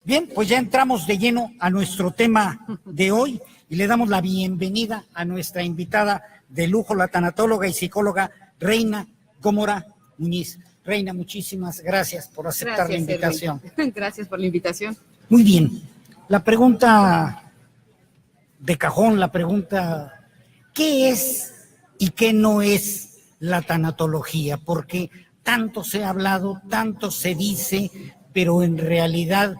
Bien, pues ya entramos de lleno a nuestro tema de hoy y le damos la bienvenida a nuestra invitada de lujo, la tanatóloga y psicóloga Reina Gómora Muñiz. Reina, muchísimas gracias por aceptar la invitación. Erwin. Gracias por la invitación. Muy bien, la pregunta de cajón, la pregunta, ¿qué es y qué no es la tanatología? Porque tanto se ha hablado, tanto se dice, pero en realidad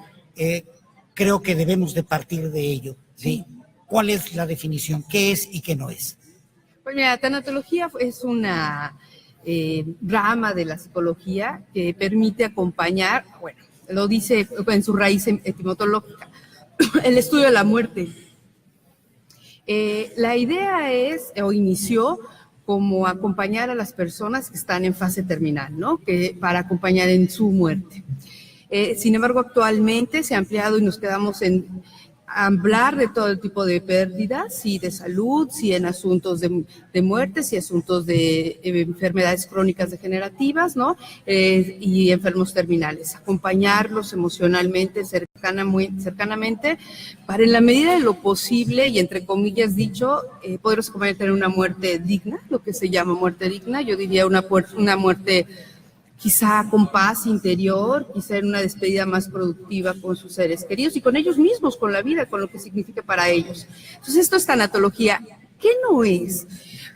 creo que debemos de partir de ello, ¿sí? ¿Cuál es la definición? ¿Qué es y qué no es? Pues mira, tanatología es una rama de la psicología que permite acompañar, bueno, lo dice en su raíz etimológica, el estudio de la muerte. La idea es, o inició, como acompañar a las personas que están en fase terminal, ¿no? Que para acompañar en su muerte. Sin embargo, actualmente se ha ampliado y nos quedamos en hablar de todo tipo de pérdidas, sí de salud, sí en asuntos de muerte, sí asuntos de enfermedades crónicas degenerativas, ¿no? Y enfermos terminales. Acompañarlos emocionalmente, cercanamente, para en la medida de lo posible, y entre comillas dicho, poderlos acompañar a tener una muerte digna, lo que se llama muerte digna. Yo diría una muerte quizá con paz interior, quizá en una despedida más productiva con sus seres queridos y con ellos mismos, con la vida, con lo que significa para ellos. Entonces, esto es tanatología. ¿Qué no es?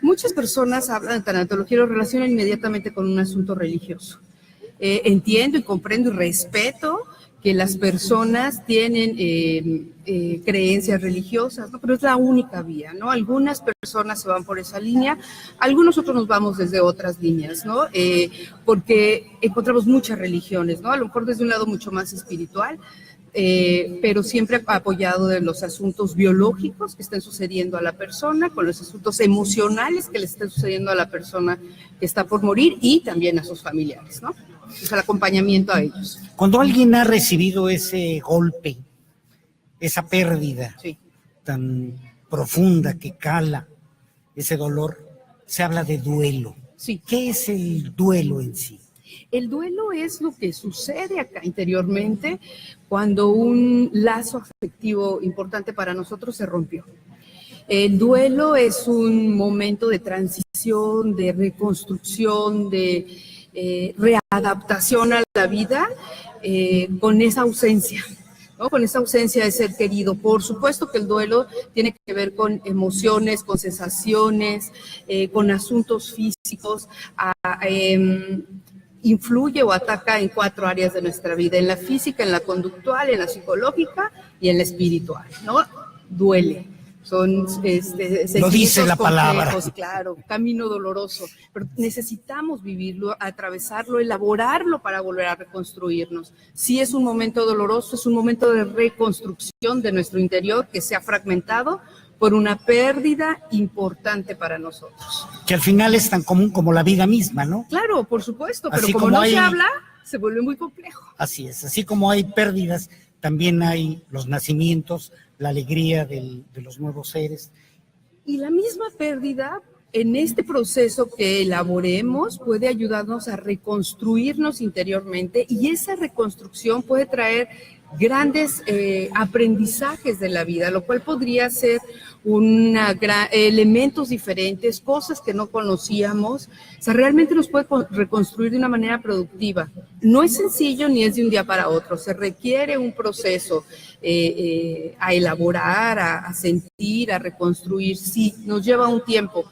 Muchas personas hablan de tanatología y lo relacionan inmediatamente con un asunto religioso. Entiendo y comprendo y respeto que las personas tienen creencias religiosas, ¿no? Pero es la única vía, ¿no? Algunas personas se van por esa línea, algunos otros nos vamos desde otras líneas, ¿no? Porque encontramos muchas religiones, ¿no? A lo mejor desde un lado mucho más espiritual, pero siempre apoyado de los asuntos biológicos que estén sucediendo a la persona, con los asuntos emocionales que le estén sucediendo a la persona que está por morir y también a sus familiares, ¿no? Es el acompañamiento a ellos. Cuando alguien ha recibido ese golpe, esa pérdida Sí. tan profunda que cala, ese dolor, se habla de duelo. Sí. ¿Qué es el duelo en sí? El duelo es lo que sucede acá interiormente cuando un lazo afectivo importante para nosotros se rompió. El duelo es un momento de transición, de reconstrucción, de readaptación a la vida con esa ausencia, ¿no? Con esa ausencia de ser querido. Por supuesto que el duelo tiene que ver con emociones, con sensaciones, con asuntos físicos, influye o ataca en 4 áreas de nuestra vida: en la física, en la conductual, en la psicológica y en la espiritual, ¿no? Duele. Son lo dice la palabra. Claro, camino doloroso, pero necesitamos vivirlo, atravesarlo, elaborarlo para volver a reconstruirnos. Si es un momento doloroso, es un momento de reconstrucción de nuestro interior que se ha fragmentado por una pérdida importante para nosotros. Que al final es tan común como la vida misma, ¿no? Claro, por supuesto, pero así como no se habla, se vuelve muy complejo. Así es, así como hay pérdidas, también hay los nacimientos, la alegría de los nuevos seres. Y la misma pérdida, en este proceso que elaboremos, puede ayudarnos a reconstruirnos interiormente, y esa reconstrucción puede traer grandes aprendizajes de la vida, lo cual podría ser elementos diferentes, cosas que no conocíamos. O sea, realmente nos puede reconstruir de una manera productiva. No es sencillo ni es de un día para otro, se requiere un proceso a elaborar, a sentir, a reconstruir. Sí, nos lleva un tiempo.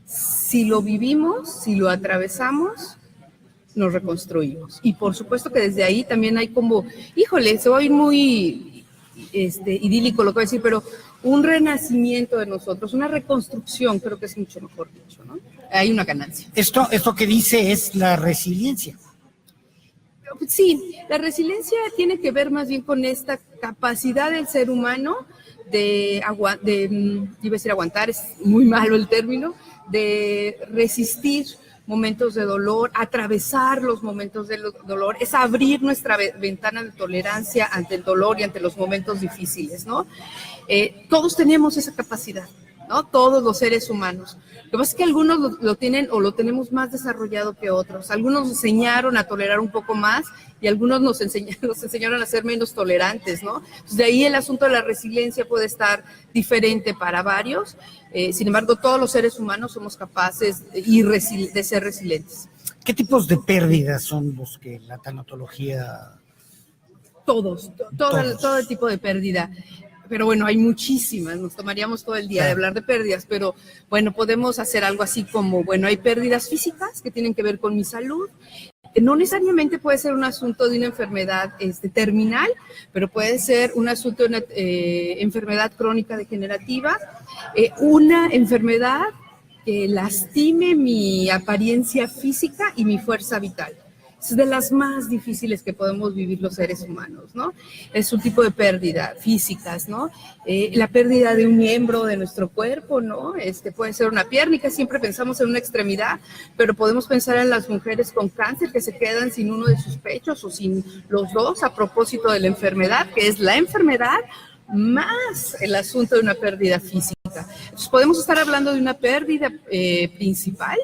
Si lo vivimos, si lo atravesamos, nos reconstruimos. Y por supuesto que desde ahí también hay como, híjole, se va a ir muy idílico lo que voy a decir, pero un renacimiento de nosotros, una reconstrucción, creo que es mucho mejor dicho, ¿no? Hay una ganancia. Esto que dice es la resiliencia. Sí, la resiliencia tiene que ver más bien con esta capacidad del ser humano iba a decir aguantar, es muy malo el término, de resistir momentos de dolor, atravesar los momentos de dolor, es abrir nuestra ventana de tolerancia ante el dolor y ante los momentos difíciles, ¿no? Todos tenemos esa capacidad. ¿no? Todos los seres humanos. Lo que pasa es que algunos lo tienen o lo tenemos más desarrollado que otros. Algunos nos enseñaron a tolerar un poco más y algunos nos enseñaron a ser menos tolerantes, ¿no? Entonces, de ahí el asunto de la resiliencia puede estar diferente para varios. Sin embargo, todos los seres humanos somos capaces de ser resilientes. ¿Qué tipos de pérdidas son los que la tanatología... Todos. Todo el tipo de pérdida. Pero bueno, hay muchísimas, nos tomaríamos todo el día de hablar de pérdidas, pero bueno, podemos hacer algo así como, bueno, hay pérdidas físicas que tienen que ver con mi salud. No necesariamente puede ser un asunto de una enfermedad terminal, pero puede ser un asunto de una enfermedad crónica degenerativa, una enfermedad que lastime mi apariencia física y mi fuerza vital. Es de las más difíciles que podemos vivir los seres humanos, ¿no? Es un tipo de pérdida físicas, ¿no? La pérdida de un miembro de nuestro cuerpo, ¿no? Puede ser una pierna, y que siempre pensamos en una extremidad, pero podemos pensar en las mujeres con cáncer que se quedan sin uno de sus pechos o sin los dos a propósito de la enfermedad, que es la enfermedad más el asunto de una pérdida física. Entonces, podemos estar hablando de una pérdida principal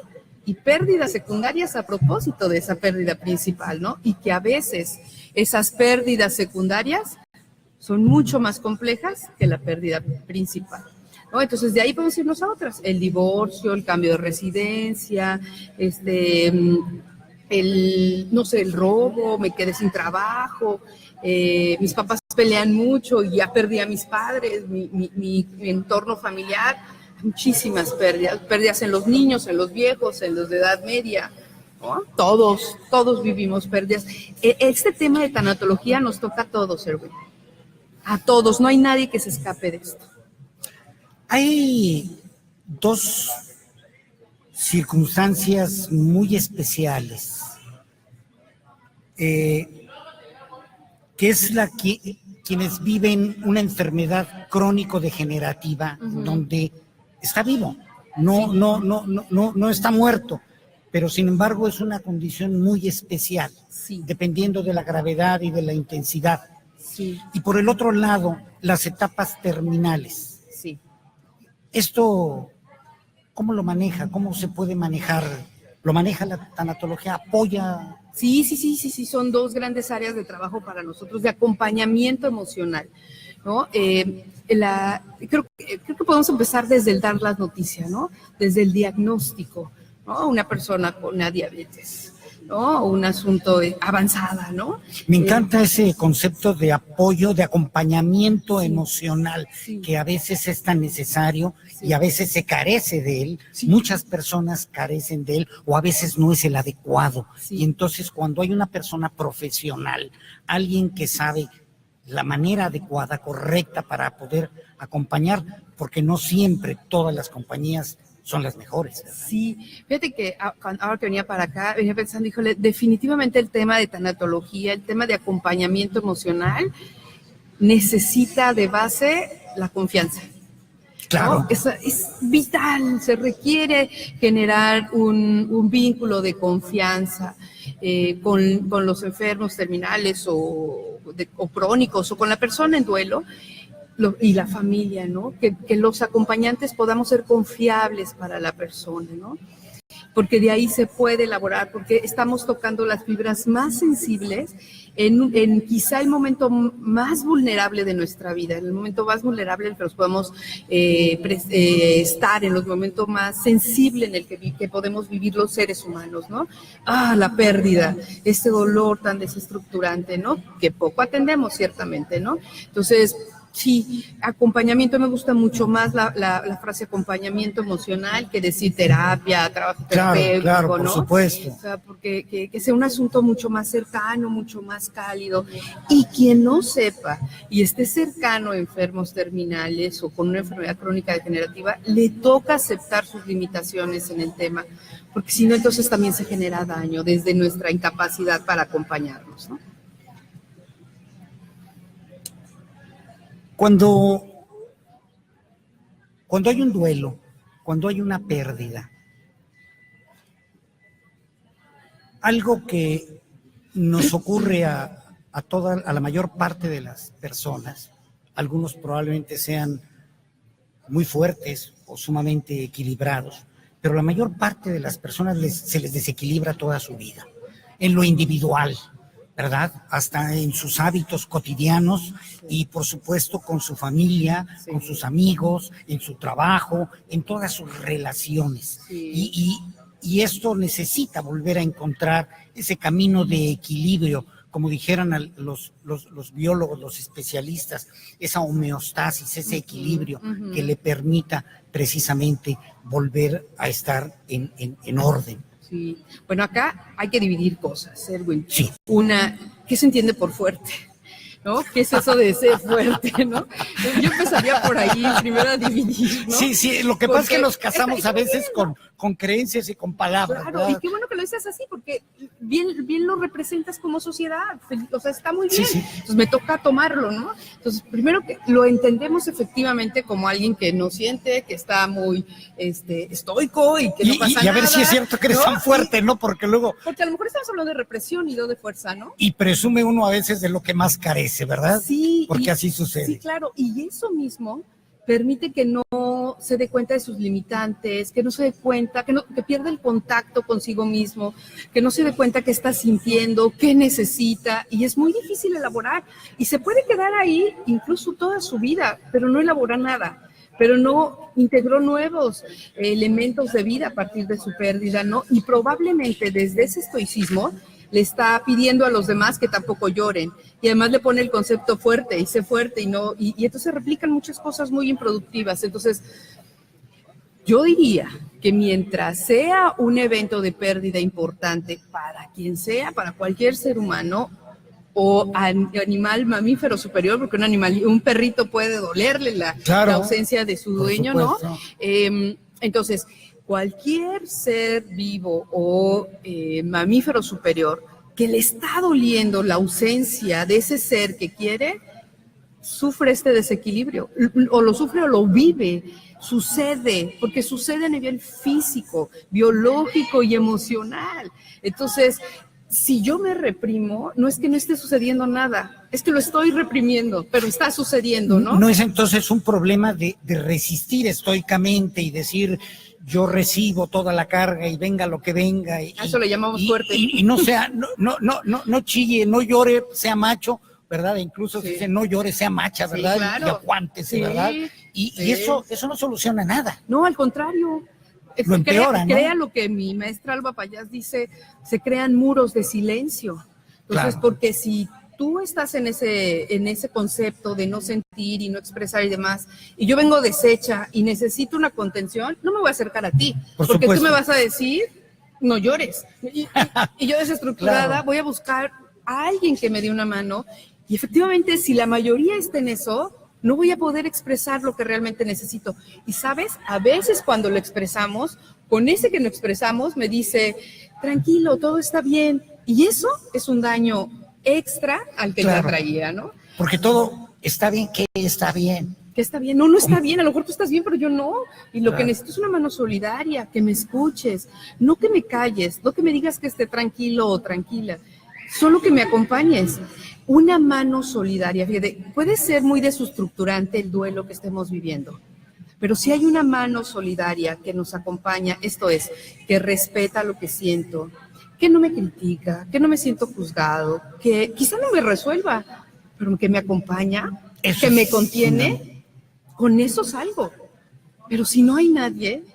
y pérdidas secundarias a propósito de esa pérdida principal, ¿no? Y que a veces esas pérdidas secundarias son mucho más complejas que la pérdida principal, ¿no? Entonces, de ahí podemos irnos a otras. El divorcio, el cambio de residencia, el robo, me quedé sin trabajo, mis papás pelean mucho y ya perdí a mis padres, mi entorno familiar. Muchísimas pérdidas en los niños, en los viejos, en los de edad media, ¿no? Todos vivimos pérdidas. Este tema de tanatología nos toca a todos, Erwin. A todos, no hay nadie que se escape de esto. Hay dos circunstancias muy especiales, que es quienes viven una enfermedad crónico-degenerativa, donde está vivo, no está muerto, pero sin embargo es una condición muy especial, dependiendo de la gravedad y de la intensidad. Sí. Y por el otro lado, las etapas terminales. Sí. Esto, ¿cómo lo maneja? ¿Cómo se puede manejar? ¿Lo maneja la tanatología? ¿Apoya? Sí, son dos grandes áreas de trabajo para nosotros, de acompañamiento emocional, ¿no? Creo que podemos empezar desde el dar las noticias, ¿no? Desde el diagnóstico, ¿no? Una persona con una diabetes, ¿no? Un asunto avanzada, ¿no? Me encanta ese concepto de apoyo, de acompañamiento emocional, que a veces es tan necesario y a veces se carece de él. Muchas personas carecen de él o a veces no es el adecuado. Y entonces cuando hay una persona profesional, alguien que sabe la manera adecuada, correcta para poder acompañar, porque no siempre todas las compañías son las mejores, ¿verdad? Sí, fíjate que ahora que venía para acá, venía pensando, híjole, definitivamente el tema de tanatología, el tema de acompañamiento emocional, necesita de base la confianza. Claro. ¿No? Es vital, se requiere generar un vínculo de confianza con los enfermos terminales o crónicos o con la persona en duelo. Y la familia, ¿no? Que los acompañantes podamos ser confiables para la persona, ¿no? Porque de ahí se puede elaborar, porque estamos tocando las fibras más sensibles en quizá el momento más vulnerable de nuestra vida, en el momento más vulnerable en el que nos podemos estar, en los momentos más sensibles en el que podemos vivir los seres humanos, ¿no? La pérdida, ese dolor tan desestructurante, ¿no? Que poco atendemos, ciertamente, ¿no? Entonces, sí, acompañamiento, me gusta mucho más la frase acompañamiento emocional que decir terapia, trabajo terapéutico, claro, por ¿no? supuesto. O sea, porque que sea un asunto mucho más cercano, mucho más cálido. Y quien no sepa y esté cercano a enfermos terminales o con una enfermedad crónica degenerativa, le toca aceptar sus limitaciones en el tema, porque si no, entonces también se genera daño desde nuestra incapacidad para acompañarlos, ¿no? Cuando hay un duelo, cuando hay una pérdida, algo que nos ocurre a la mayor parte de las personas, algunos probablemente sean muy fuertes o sumamente equilibrados, pero la mayor parte de las personas se les desequilibra toda su vida, en lo individual, ¿verdad? Hasta en sus hábitos cotidianos y por supuesto con su familia, con sus amigos, en su trabajo, en todas sus relaciones. Y esto necesita volver a encontrar ese camino de equilibrio, como dijeran los biólogos, los especialistas, esa homeostasis, ese equilibrio que le permita precisamente volver a estar en orden. Sí. Bueno, acá hay que dividir cosas, Erwin. Sí. Una, ¿qué se entiende por fuerte? ¿No? ¿Qué es eso de ser fuerte, no? Yo empezaría por ahí, primero a dividir, ¿no? Sí, lo que pasa es que nos casamos a veces con creencias y con palabras. Claro, ¿verdad? y qué bueno que lo dices así, porque bien lo representas como sociedad, o sea, está muy bien. Sí. Entonces me toca tomarlo, ¿no? Entonces, primero que lo entendemos efectivamente como alguien que no siente, que está muy estoico y que no pasa nada. Y a ver si es cierto que eres tan fuerte, ¿no? Porque luego... Porque a lo mejor estamos hablando de represión y no de fuerza, ¿no? Y presume uno a veces de lo que más carece, ¿verdad? Sí. Porque así sucede. Sí, claro, y eso mismo permite que no se dé cuenta de sus limitantes, que no se dé cuenta, que pierda el contacto consigo mismo, que no se dé cuenta qué está sintiendo, qué necesita, y es muy difícil elaborar, y se puede quedar ahí incluso toda su vida, pero no elabora nada, pero no integró nuevos elementos de vida a partir de su pérdida, ¿no? Y probablemente desde ese estoicismo le está pidiendo a los demás que tampoco lloren, y además le pone el concepto fuerte, y sé fuerte, y entonces replican muchas cosas muy improductivas. Entonces, yo diría que mientras sea un evento de pérdida importante para quien sea, para cualquier ser humano o animal mamífero superior, porque un perrito puede dolerle la ausencia de su dueño, ¿no? Entonces, cualquier ser vivo o mamífero superior que le está doliendo la ausencia de ese ser que quiere, sufre este desequilibrio, o lo sufre o lo vive, sucede, porque sucede a nivel físico, biológico y emocional. Entonces, si yo me reprimo, no es que no esté sucediendo nada, es que lo estoy reprimiendo, pero está sucediendo, ¿no? No es entonces un problema de resistir estoicamente y decir, yo recibo toda la carga y venga lo que venga. Eso le llamamos fuerte. Y no sea, no chille, no llore, sea macho, ¿verdad? Incluso se dice, no llore, sea macha, ¿verdad? Sí, claro. Y aguántese, ¿verdad? Y eso no soluciona nada. No, al contrario. Lo empeora, ¿no? Crea lo que mi maestra Alba Payás dice, se crean muros de silencio. Entonces, porque si tú estás en ese concepto de no sentir y no expresar y demás, y yo vengo deshecha y necesito una contención, no me voy a acercar a ti, porque tú me vas a decir, no llores. Y yo desestructurada voy a buscar a alguien que me dé una mano, y efectivamente, si la mayoría está en eso, no voy a poder expresar lo que realmente necesito. Y sabes, a veces cuando lo expresamos, con ese que no expresamos, me dice, tranquilo, todo está bien. Y eso es un daño extra al que ya traía, ¿no? Porque todo está bien, ¿qué está bien? ¿Qué está bien? No está bien, a lo mejor tú estás bien, pero yo no. Y lo que necesito es una mano solidaria, que me escuches, no que me calles, no que me digas que esté tranquilo o tranquila, solo que me acompañes. Una mano solidaria, fíjate, puede ser muy desestructurante el duelo que estemos viviendo, pero si hay una mano solidaria que nos acompaña, esto es, que respeta lo que siento, que no me critica, que no me siento juzgado, que quizá no me resuelva, pero que me acompaña, que me contiene, con eso salgo. Pero si no hay nadie,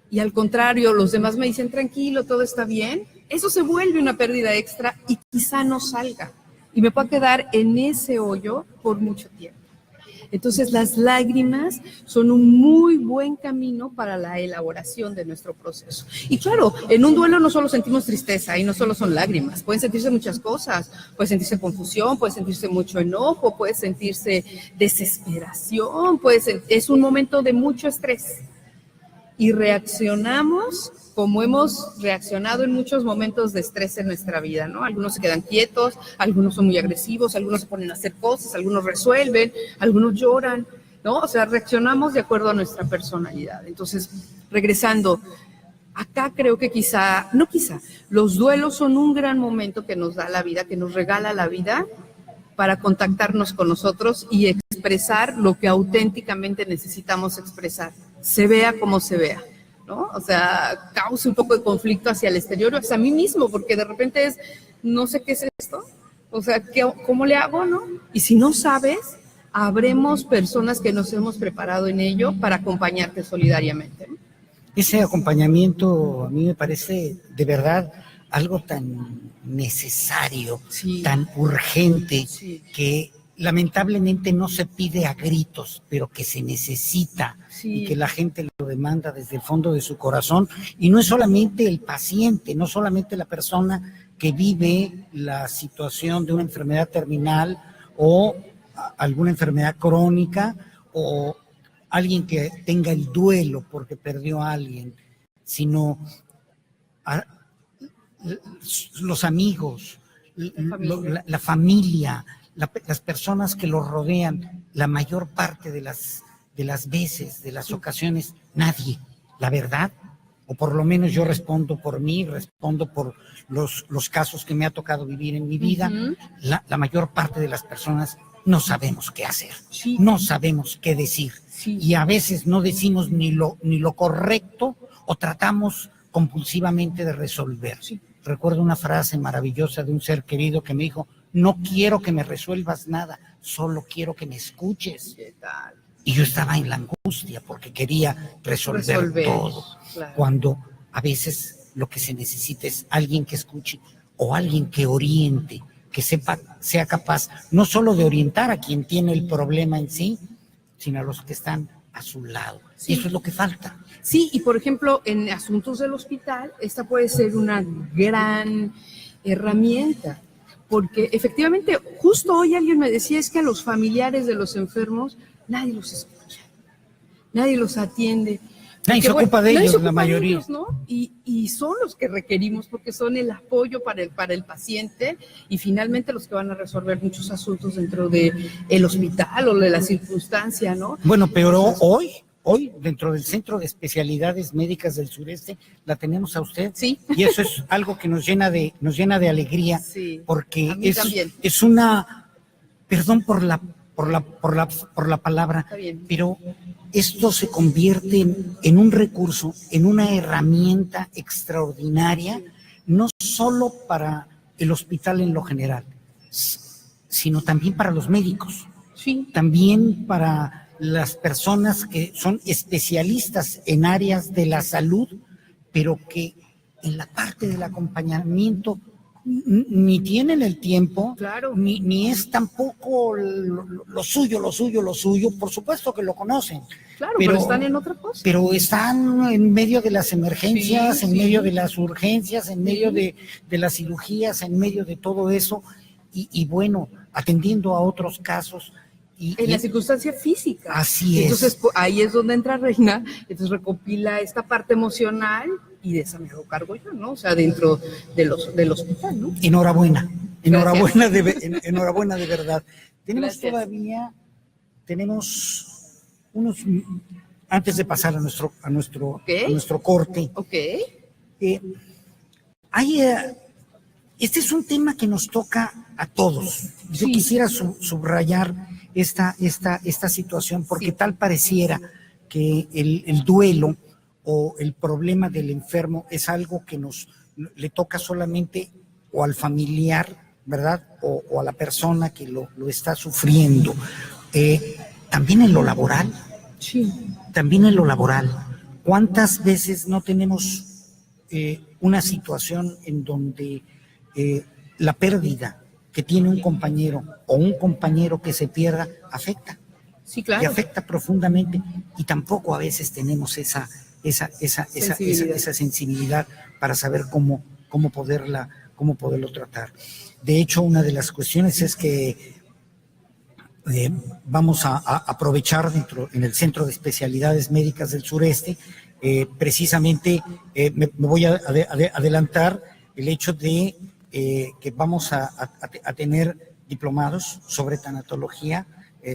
y al contrario, los demás me dicen, tranquilo, todo está bien, eso se vuelve una pérdida extra y quizá no salga. Y me puedo quedar en ese hoyo por mucho tiempo. Entonces, las lágrimas son un muy buen camino para la elaboración de nuestro proceso. Y claro, en un duelo no solo sentimos tristeza y no solo son lágrimas, pueden sentirse muchas cosas, puede sentirse confusión, puede sentirse mucho enojo, puede sentirse desesperación, es un momento de mucho estrés. Y reaccionamos como hemos reaccionado en muchos momentos de estrés en nuestra vida, ¿no? Algunos se quedan quietos, algunos son muy agresivos, algunos se ponen a hacer cosas, algunos resuelven, algunos lloran, ¿no? O sea, reaccionamos de acuerdo a nuestra personalidad. Entonces, regresando, acá creo que los duelos son un gran momento que nos da la vida, que nos regala la vida para contactarnos con nosotros y expresar lo que auténticamente necesitamos expresar, se vea como se vea, ¿no? O sea, causa un poco de conflicto hacia el exterior o hacia mí mismo, porque de repente es, no sé qué es esto, o sea, ¿cómo le hago, no? Y si no sabes, habremos personas que nos hemos preparado en ello para acompañarte solidariamente, ¿no? Ese acompañamiento a mí me parece de verdad algo tan necesario, Sí. tan urgente, Sí. que lamentablemente no se pide a gritos, pero que se necesita, Sí. y que la gente lo demanda desde el fondo de su corazón. Y no es solamente el paciente, no solamente la persona que vive la situación de una enfermedad terminal o alguna enfermedad crónica, o alguien que tenga el duelo porque perdió a alguien, sino a los amigos, la familia, las personas que lo rodean. La mayor parte de las veces, de las ocasiones, nadie, la verdad, o por lo menos yo respondo por mí, respondo por los casos que me ha tocado vivir en mi vida. Uh-huh. La mayor parte de las personas no sabemos qué hacer, Sí. no sabemos qué decir, sí. Y a veces no decimos ni lo correcto, o tratamos compulsivamente de resolver. Sí. Recuerdo una frase maravillosa de un ser querido que me dijo: no quiero que me resuelvas nada, solo quiero que me escuches. ¿Qué tal? Y yo estaba en la angustia porque quería resolver todo. Claro. Cuando a veces lo que se necesita es alguien que escuche, o alguien que oriente, que sea capaz no solo de orientar a quien tiene el problema en sí, sino a los que están a su lado. Sí. Y eso es lo que falta. Sí, y por ejemplo, en asuntos del hospital, esta puede ser una gran herramienta, porque efectivamente, justo hoy alguien me decía, es que a los familiares de los enfermos nadie los escucha, nadie los atiende. Nadie se ocupa de ellos, la mayoría. Ellos, ¿no? Y son los que requerimos, porque son el apoyo para el paciente, y finalmente los que van a resolver muchos asuntos dentro del hospital o de la circunstancia, ¿no? Bueno, pero hoy, dentro del Centro de Especialidades Médicas del Sureste, la tenemos a usted. Sí. Y eso es algo que nos llena de alegría. Sí. Porque también. Es una, perdón por la palabra, pero esto se convierte en un recurso, en una herramienta extraordinaria, no solo para el hospital en lo general, sino también para los médicos, sí. También para las personas que son especialistas en áreas de la salud, pero que en la parte del acompañamiento ni tienen el tiempo, claro. ni es tampoco lo suyo, por supuesto que lo conocen. Claro, pero están en otra cosa. Pero están en medio de las emergencias, sí, en medio de las urgencias, en medio de las cirugías, en medio de todo eso, y bueno, atendiendo a otros casos. En la circunstancia física. Así es. Entonces, ahí es donde entra Reina, entonces recopila esta parte emocional, y de esa me hago cargo yo, ¿no? O sea, dentro del hospital, ¿no? Enhorabuena de verdad. Tenemos unos, antes de pasar a nuestro corte. Okay. Este es un tema que nos toca a todos. Yo quisiera subrayar esta situación, porque tal pareciera que el duelo o el problema del enfermo es algo que le toca solamente o al familiar, ¿verdad? O a la persona que lo está sufriendo. También en lo laboral. Sí. También en lo laboral. ¿Cuántas veces no tenemos una situación en donde la pérdida que tiene un compañero o un compañero que se pierda afecta? Sí, claro. Y afecta profundamente, y tampoco a veces tenemos esa sensibilidad para saber cómo poderlo tratar. De hecho, una de las cuestiones es que vamos a aprovechar en el Centro de Especialidades Médicas del Sureste, precisamente me voy a adelantar el hecho de que vamos a tener diplomados sobre tanatología,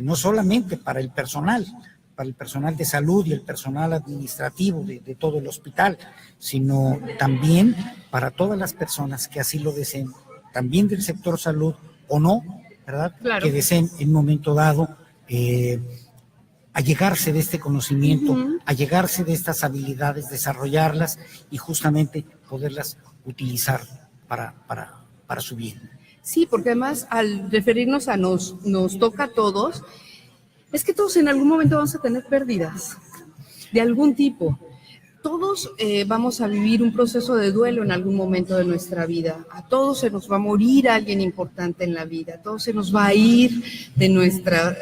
no solamente para el personal de salud y el personal administrativo de todo el hospital, sino también para todas las personas que así lo deseen, también del sector salud o no, ¿verdad? Claro. Que deseen en un momento dado allegarse de este conocimiento, allegarse de estas habilidades, desarrollarlas y justamente poderlas utilizar para su bien. Sí, porque además al referirnos a nos toca a todos, es que todos en algún momento vamos a tener pérdidas de algún tipo. Todos vamos a vivir un proceso de duelo en algún momento de nuestra vida. A todos se nos va a morir alguien importante en la vida. A todos se nos va a ir de nuestra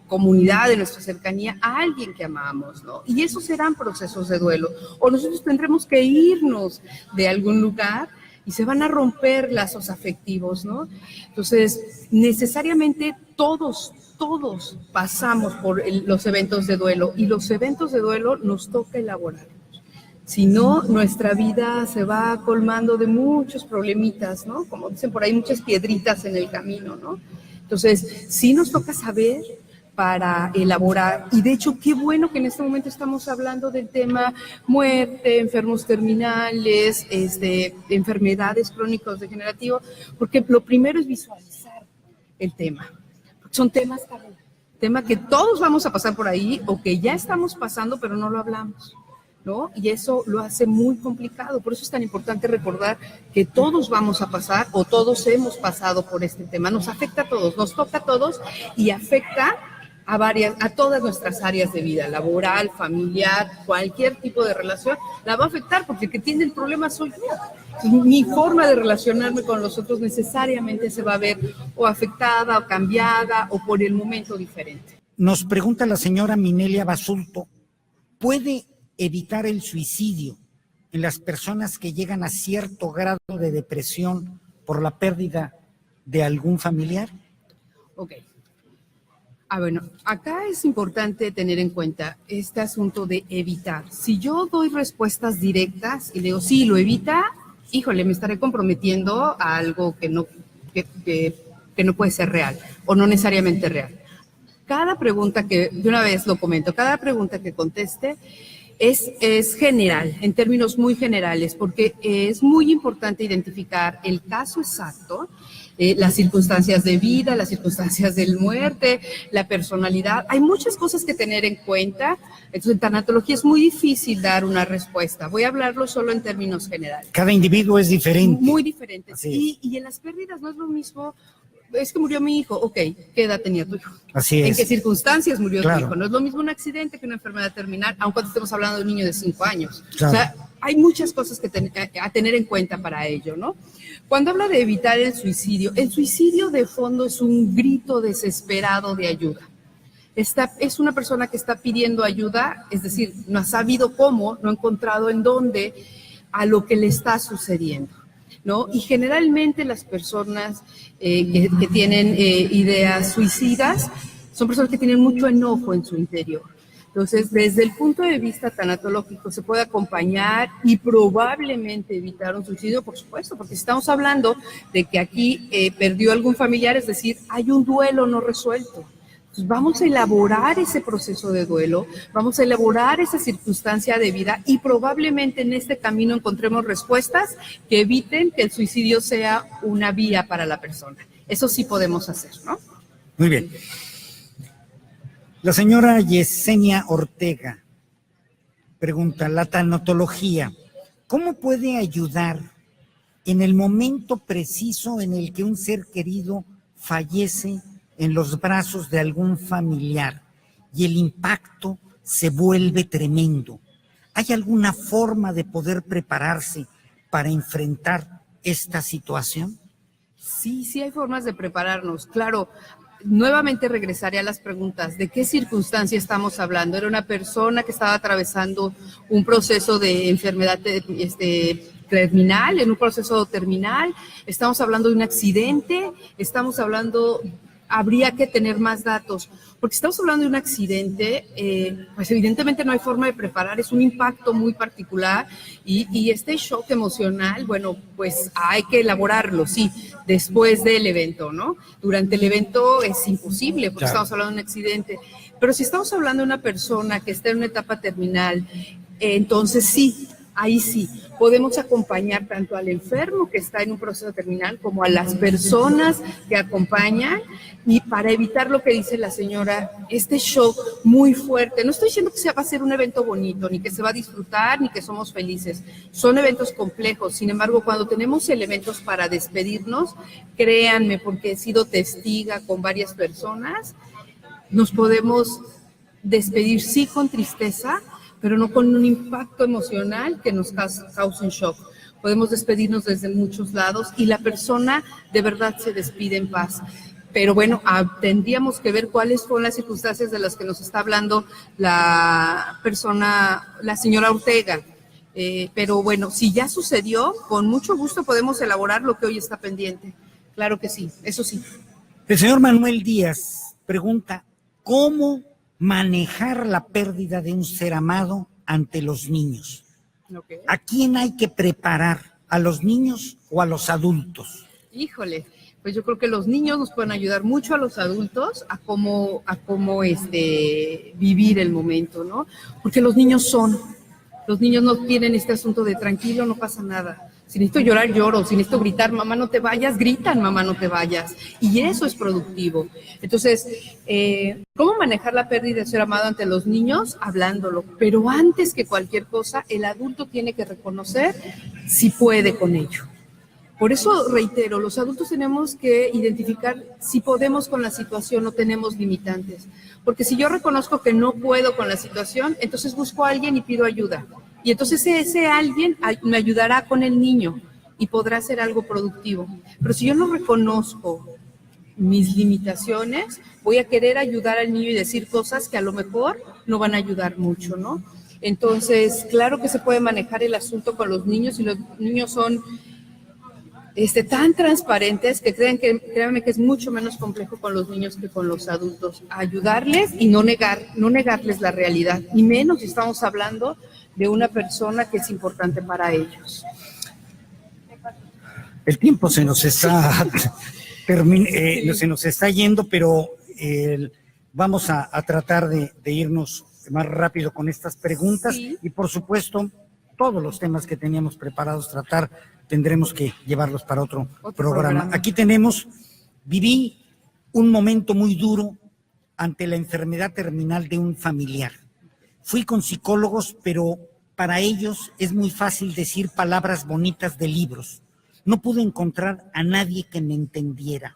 comunidad, de nuestra cercanía, a alguien que amamos, ¿no? Y esos serán procesos de duelo. O nosotros tendremos que irnos de algún lugar y se van a romper lazos afectivos, ¿no? Entonces, necesariamente todos pasamos por los eventos de duelo y los eventos de duelo nos toca elaborarlos. Si no, nuestra vida se va colmando de muchos problemitas, ¿no? Como dicen por ahí, muchas piedritas en el camino, ¿no? Entonces, sí nos toca saber para elaborar, y de hecho qué bueno que en este momento estamos hablando del tema muerte, enfermos terminales, enfermedades crónicos degenerativas, porque lo primero es visualizar el tema. Son temas que todos vamos a pasar por ahí o que ya estamos pasando pero no lo hablamos, ¿no? Y eso lo hace muy complicado. Por eso es tan importante recordar que todos vamos a pasar o todos hemos pasado por este tema. Nos afecta a todos, nos toca a todos y afecta a todas nuestras áreas de vida, laboral, familiar, cualquier tipo de relación, la va a afectar porque el que tiene el problema soy yo. Mi forma de relacionarme con los otros necesariamente se va a ver o afectada o cambiada o por el momento diferente. Nos pregunta la señora Minelia Basulto, ¿puede evitar el suicidio en las personas que llegan a cierto grado de depresión por la pérdida de algún familiar? Ok. Bueno, acá es importante tener en cuenta este asunto de evitar. Si yo doy respuestas directas y le digo, sí, lo evita, híjole, me estaré comprometiendo a algo que no puede ser real o no necesariamente real. Cada pregunta de una vez lo comento, cada pregunta que conteste es general, en términos muy generales, porque es muy importante identificar el caso exacto, las circunstancias de vida, las circunstancias de muerte, la personalidad. Hay muchas cosas que tener en cuenta. Entonces, en tanatología es muy difícil dar una respuesta. Voy a hablarlo solo en términos generales. Cada individuo es diferente. Muy diferente. Y en las pérdidas no es lo mismo. Es que murió mi hijo. Ok, ¿qué edad tenía tu hijo? Así es. ¿En qué circunstancias murió tu hijo? No es lo mismo un accidente que una enfermedad terminal, aun cuando estemos hablando de un niño de 5 años. Claro. O sea, hay muchas cosas que a tener en cuenta para ello, ¿no? Cuando habla de evitar el suicidio de fondo es un grito desesperado de ayuda. Es una persona que está pidiendo ayuda, es decir, no ha sabido cómo, no ha encontrado en dónde, a lo que le está sucediendo, ¿no? Y generalmente las personas que tienen ideas suicidas son personas que tienen mucho enojo en su interior. Entonces, desde el punto de vista tanatológico, se puede acompañar y probablemente evitar un suicidio, por supuesto, porque si estamos hablando de que aquí perdió algún familiar, es decir, hay un duelo no resuelto. Entonces, vamos a elaborar ese proceso de duelo, vamos a elaborar esa circunstancia de vida y probablemente en este camino encontremos respuestas que eviten que el suicidio sea una vía para la persona. Eso sí podemos hacer, ¿no? Muy bien. La señora Yesenia Ortega pregunta, la tanatología, ¿cómo puede ayudar en el momento preciso en el que un ser querido fallece en los brazos de algún familiar y el impacto se vuelve tremendo? ¿Hay alguna forma de poder prepararse para enfrentar esta situación? Sí hay formas de prepararnos, claro. Nuevamente regresaré a las preguntas. ¿De qué circunstancia estamos hablando? ¿Era una persona que estaba atravesando un proceso de enfermedad terminal, en un proceso terminal? ¿Estamos hablando de un accidente? Habría que tener más datos, porque si estamos hablando de un accidente, pues evidentemente no hay forma de preparar, es un impacto muy particular y este shock emocional, bueno, pues hay que elaborarlo, sí, después del evento, ¿no? Durante el evento es imposible, porque estamos hablando de un accidente, pero si estamos hablando de una persona que está en una etapa terminal, entonces sí, ahí sí, podemos acompañar tanto al enfermo que está en un proceso terminal como a las personas que acompañan, y para evitar lo que dice la señora, este shock muy fuerte. No estoy diciendo que va a ser un evento bonito, ni que se va a disfrutar, ni que somos felices. Son eventos complejos. Sin embargo, cuando tenemos elementos para despedirnos, créanme, porque he sido testiga con varias personas, nos podemos despedir sí con tristeza, pero no con un impacto emocional que nos cause un shock. Podemos despedirnos desde muchos lados y la persona de verdad se despide en paz. Pero bueno, tendríamos que ver cuáles son las circunstancias de las que nos está hablando la persona, la señora Ortega. Pero bueno, si ya sucedió, con mucho gusto podemos elaborar lo que hoy está pendiente. Claro que sí, eso sí. El señor Manuel Díaz pregunta, ¿cómo manejar la pérdida de un ser amado ante los niños? Okay. ¿A quién hay que preparar? ¿A los niños o a los adultos? Híjole, pues yo creo que los niños nos pueden ayudar mucho a los adultos a cómo vivir el momento, ¿no? Porque los niños no tienen este asunto de tranquilo, no pasa nada. Si necesito llorar, lloro. Si necesito gritar, mamá, no te vayas, gritan, mamá, no te vayas. Y eso es productivo. Entonces, ¿cómo manejar la pérdida de ser amado ante los niños? Hablándolo. Pero antes que cualquier cosa, el adulto tiene que reconocer si puede con ello. Por eso, reitero, los adultos tenemos que identificar si podemos con la situación o tenemos limitantes. Porque si yo reconozco que no puedo con la situación, entonces busco a alguien y pido ayuda. Y entonces ese alguien me ayudará con el niño y podrá hacer algo productivo. Pero si yo no reconozco mis limitaciones, voy a querer ayudar al niño y decir cosas que a lo mejor no van a ayudar mucho, ¿no? Entonces, claro que se puede manejar el asunto con los niños y los niños son tan transparentes que créanme que es mucho menos complejo con los niños que con los adultos. Ayudarles y no negarles la realidad, y menos si estamos hablando de una persona que es importante para ellos. El tiempo se nos está se nos está yendo, pero vamos a tratar de irnos más rápido con estas preguntas. Sí. Y por supuesto, todos los temas que teníamos preparados tratar, tendremos que llevarlos para otro programa. Aquí viví un momento muy duro ante la enfermedad terminal de un familiar. Fui con psicólogos, pero para ellos es muy fácil decir palabras bonitas de libros. No pude encontrar a nadie que me entendiera.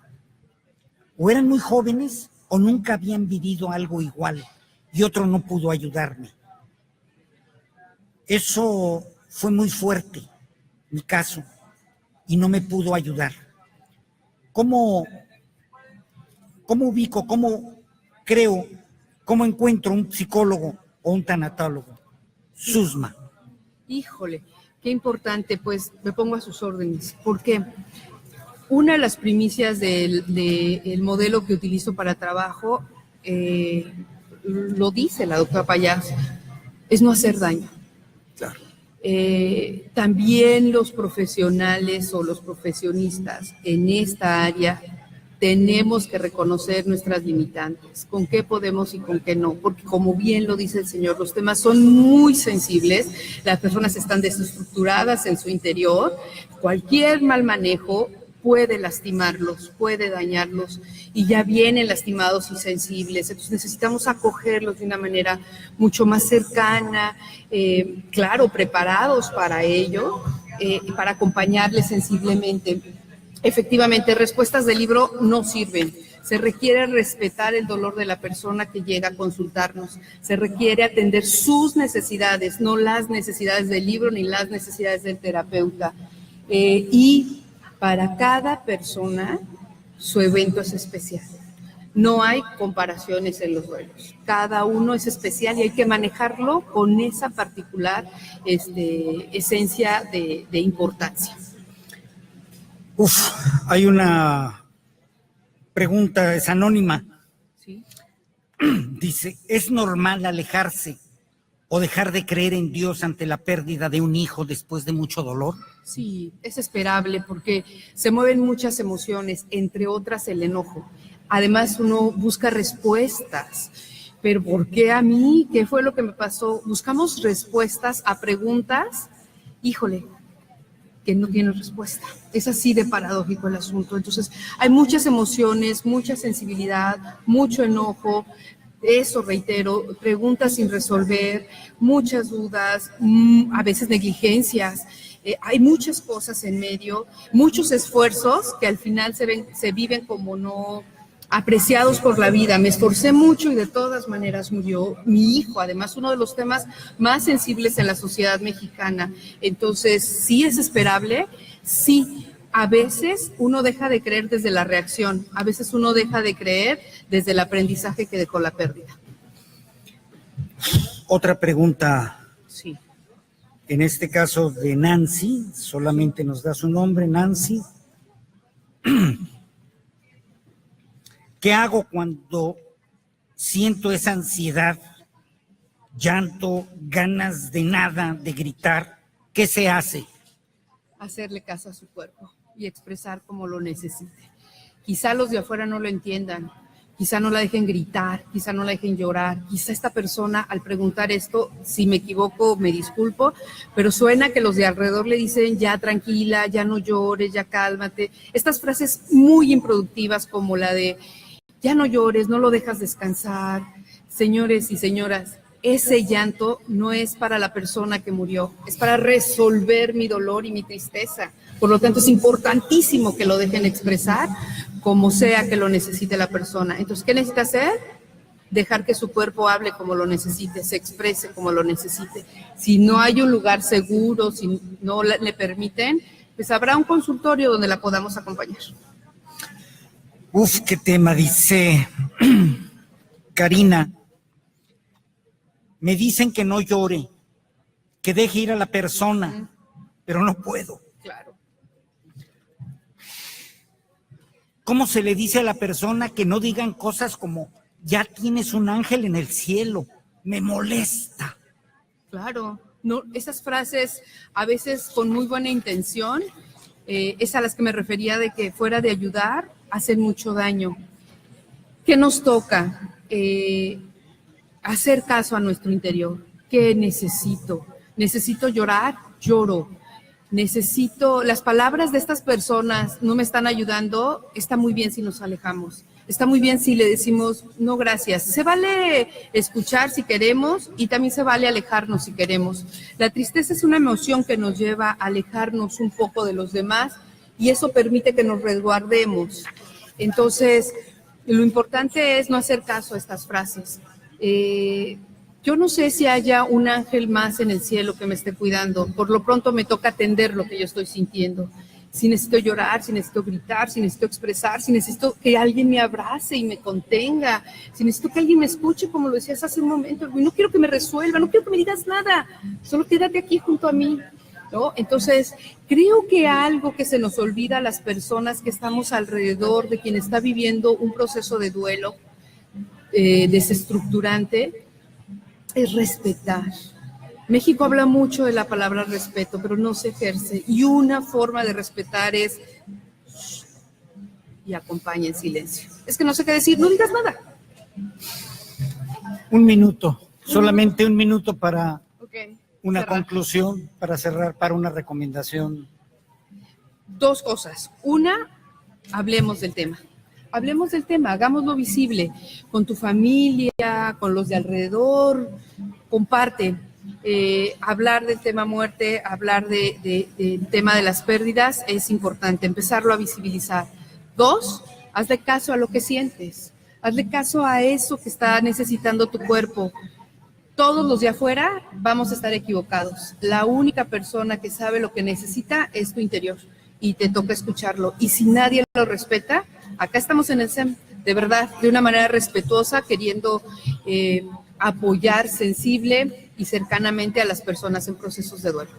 O eran muy jóvenes o nunca habían vivido algo igual y otro no pudo ayudarme. Eso fue muy fuerte, mi caso, y no me pudo ayudar. ¿Cómo ubico, cómo encuentro un psicólogo o un tanatólogo? Susma. Híjole, qué importante, pues me pongo a sus órdenes. ¿Por qué? Una de las primicias del modelo que utilizo para trabajo, lo dice la doctora Payás, es no hacer daño. Claro. También los profesionales o los profesionistas en esta área tenemos que reconocer nuestras limitantes, con qué podemos y con qué no, porque como bien lo dice el señor, los temas son muy sensibles, las personas están desestructuradas en su interior, cualquier mal manejo puede lastimarlos, puede dañarlos, y ya vienen lastimados y sensibles. Entonces necesitamos acogerlos de una manera mucho más cercana, claro, preparados para ello, para acompañarles sensiblemente. Efectivamente, respuestas del libro no sirven. Se requiere respetar el dolor de la persona que llega a consultarnos. Se requiere atender sus necesidades, no las necesidades del libro ni las necesidades del terapeuta. Y para cada persona, su evento es especial. No hay comparaciones en los duelos. Cada uno es especial y hay que manejarlo con esa particular esencia de importancia. Hay una pregunta, es anónima. ¿Sí? Dice, ¿es normal alejarse o dejar de creer en Dios ante la pérdida de un hijo después de mucho dolor? Sí, es esperable porque se mueven muchas emociones, entre otras el enojo. Además, uno busca respuestas. ¿Pero por qué a mí? ¿Qué fue lo que me pasó? Buscamos respuestas a preguntas híjole, que no tiene respuesta. Es así de paradójico el asunto. Entonces, hay muchas emociones, mucha sensibilidad, mucho enojo, eso reitero, preguntas sin resolver, muchas dudas, a veces negligencias. Hay muchas cosas en medio, muchos esfuerzos que al final se viven como no apreciados por la vida. Me esforcé mucho y de todas maneras murió mi hijo, además uno de los temas más sensibles en la sociedad mexicana. Entonces, sí es esperable, sí. A veces uno deja de creer desde la reacción, a veces uno deja de creer desde el aprendizaje que dejó la pérdida. Otra pregunta. Sí. En este caso de Nancy, solamente nos da su nombre, Nancy. ¿Qué hago cuando siento esa ansiedad, llanto, ganas de nada, de gritar? ¿Qué se hace? Hacerle caso a su cuerpo y expresar como lo necesite. Quizá los de afuera no lo entiendan, quizá no la dejen gritar, quizá no la dejen llorar, quizá esta persona al preguntar esto, si me equivoco me disculpo, pero suena que los de alrededor le dicen ya tranquila, ya no llores, ya cálmate. Estas frases muy improductivas como la de ya no llores, no lo dejas descansar. Señores y señoras, ese llanto no es para la persona que murió, es para resolver mi dolor y mi tristeza. Por lo tanto, es importantísimo que lo dejen expresar como sea que lo necesite la persona. Entonces, ¿qué necesita hacer? Dejar que su cuerpo hable como lo necesite, se exprese como lo necesite. Si no hay un lugar seguro, si no le permiten, pues habrá un consultorio donde la podamos acompañar. Uf, qué tema, dice Karina. Me dicen que no llore, que deje ir a la persona, pero no puedo. Claro. ¿Cómo se le dice a la persona que no digan cosas como ya tienes un ángel en el cielo? Me molesta. Claro, no, esas frases a veces con muy buena intención, es a las que me refería de que fuera de ayudar, hacen mucho daño. ¿Qué nos toca? Hacer caso a nuestro interior. ¿Qué necesito? ¿Necesito llorar? Lloro. Necesito, las palabras de estas personas no me están ayudando, está muy bien si nos alejamos. Está muy bien si le decimos, no, gracias. Se vale escuchar si queremos y también se vale alejarnos si queremos. La tristeza es una emoción que nos lleva a alejarnos un poco de los demás y eso permite que nos resguardemos. Entonces, lo importante es no hacer caso a estas frases. Yo no sé si haya un ángel más en el cielo que me esté cuidando. Por lo pronto me toca atender lo que yo estoy sintiendo. Si necesito llorar, si necesito gritar, si necesito expresar, si necesito que alguien me abrace y me contenga, si necesito que alguien me escuche, como lo decías hace un momento, no quiero que me resuelva, no quiero que me digas nada, solo quédate aquí junto a mí, ¿no? Entonces, creo que algo que se nos olvida a las personas que estamos alrededor de quien está viviendo un proceso de duelo desestructurante es respetar. México habla mucho de la palabra respeto, pero no se ejerce. Y una forma de respetar es y acompaña en silencio. Es que no sé qué decir, no digas nada. Un minuto, solamente un minuto para una cerrar. conclusión, para cerrar, para una recomendación. Dos cosas. Una, hablemos del tema. Hablemos del tema, hagámoslo visible con tu familia, con los de alrededor, comparte. Hablar del tema muerte, hablar del tema de las pérdidas es importante, empezarlo a visibilizar. Dos, hazle caso a lo que sientes, hazle caso a eso que está necesitando tu cuerpo. Todos los de afuera vamos a estar equivocados. La única persona que sabe lo que necesita es tu interior y te toca escucharlo. Y si nadie lo respeta, acá estamos en el SEM, de verdad, de una manera respetuosa, queriendo apoyar sensible y cercanamente a las personas en procesos de duelo.